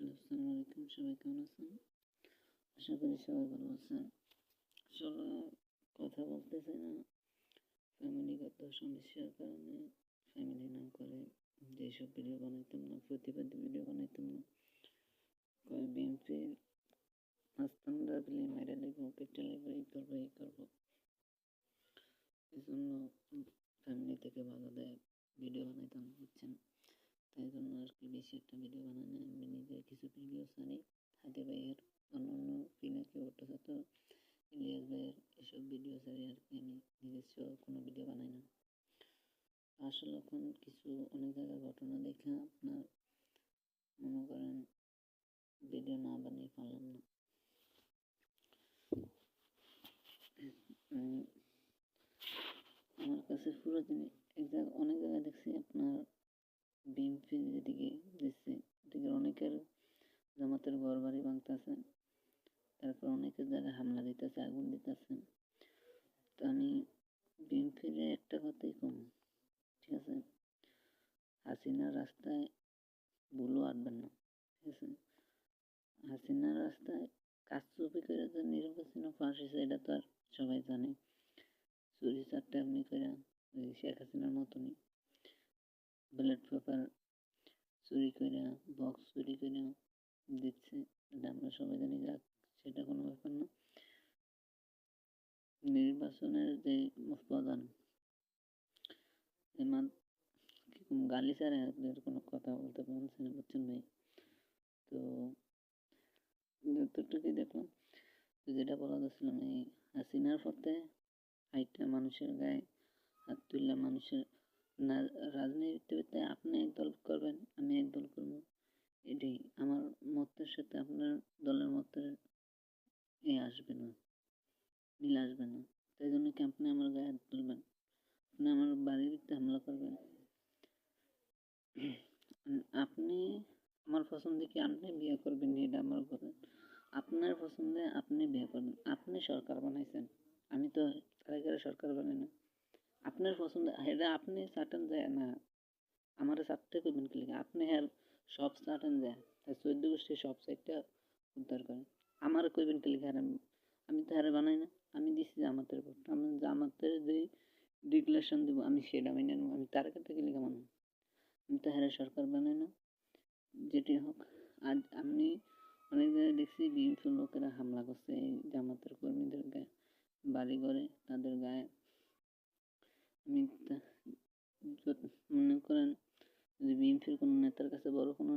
আসসালামু আলাইকুম, সবাই কেমন আছেন? আশা করি সবাই ভালো আছেন। আসলে কথা বলতে চাই না, ফ্যামিলিগত সমস্যার কারণে ফ্যামিলি না করে যেসব ভিডিও বানাইতাম না, প্রতিবাদী ভিডিও বানাইতাম না, বিএনপির মাস্তানরা বলে মেরে লেগো, পেটে লেগো, এই করবো এই করবো, এই জন্য ফ্যামিলি থেকে বাধা দেয় ভিডিও বানাইতাম, বুঝছেন? তাই জন্য আর কি বেশি একটা ভিডিও বানাই না। আমি নিজে কিছু ভিডিও ছাড়ি, হাদি ভাইয়ের, অন্যান্য পিনাকি ভট্টাচার্য, ইলিয়াস ভাইয়ের এসব ভিডিও ছাড়ি আর কি। আমি নিজস্ব কোনো ভিডিও বানাই না। আসলে এখন কিছু অনেক জায়গায় ঘটনা দেখে আপনার মনে করেন ভিডিও না বানিয়ে পারলাম না। আমার কাছে পুরো জিনিস অনেক জায়গায় দেখছি আপনার বিএনপি যেদিকে দিচ্ছে ওদিকে অনেকের জামাতের ঘর বাড়ি ভাঙতেছে, তারপর অনেকের জায়গায় হামলা দিতেছে, আগুন দিতেছে। তো আমি বিএনপির একটা কথাই কম, ঠিক আছে, হাসিনার রাস্তায় ভুলও আটবেন না, ঠিক আছে? হাসিনার রাস্তায় কারচুপি করে যে নির্বাচন পাশ হয়েছে এটা তো আর সবাই জানে। চুরি চারটামি করে ওই শেখ হাসিনার মতনই ব্যালট পেপার চুরি করে, বক্স চুরি করে দিচ্ছে, এটা আমরা সবাই জানি। যাক, সেটা কোনো ব্যাপার না। নির্বাচনের যে প্রধান গালি ছাড়া এদের কোনো কথা বলতে পারছে না, বুঝছেন ভাই? তো যতটুকুই দেখলাম, যেটা বলা যাচ্ছিলাম, এই হাসিনার পথে হাইটা মানুষের গায়ে হাত তুললে মানুষের না, রাজনীতিতে আপনি এক দল করবেন, আমি এক দল করবো, এটাই আমার মতের সাথে আপনার দলের মতের আসবে না, মিল আসবে না। তাই জন্য কি আপনি আমার গায়ে হাত তুলবেন, আপনি আমার বাড়ির ভিতরে হামলা করবেন? আপনি আমার পছন্দে কি আপনি বিয়ে করবেন, এটা আমার কথা। আপনার পছন্দে আপনি বিয়ে করবেন, আপনি সরকার বানাইছেন, আমি তো কারিগরি সরকার বানাই না। আপনার পছন্দ এটা আপনি চাটান যায় না, আমার চারটে করবেন কি লিখে আপনি হ্যাঁ সব চাটান যায়, 14 গোষ্ঠী সব সাইডটা উদ্ধার করেন, আমার কইবেন কি লিখে? আমি তো হারে বানাই না, আমি দিছি জামাতের ভোট, আমি জামাতের যে ডিক্লারেশন দিব আমি সেটা মেনে নেব, আমি তার কাছে কি লিখে মানব? আমি তো হারে সরকার বানাই না। যেটি হোক, আজ আমি অনেক জায়গায় দেখছি বিএনপি লোকেরা হামলা করছে এই জামাতের কর্মীদের গায়ে, বাড়ি ঘরে তাদের গায়ে। আমি মনে করেন যদি বিএনপির কোনো নেতার কাছে বড় কোনো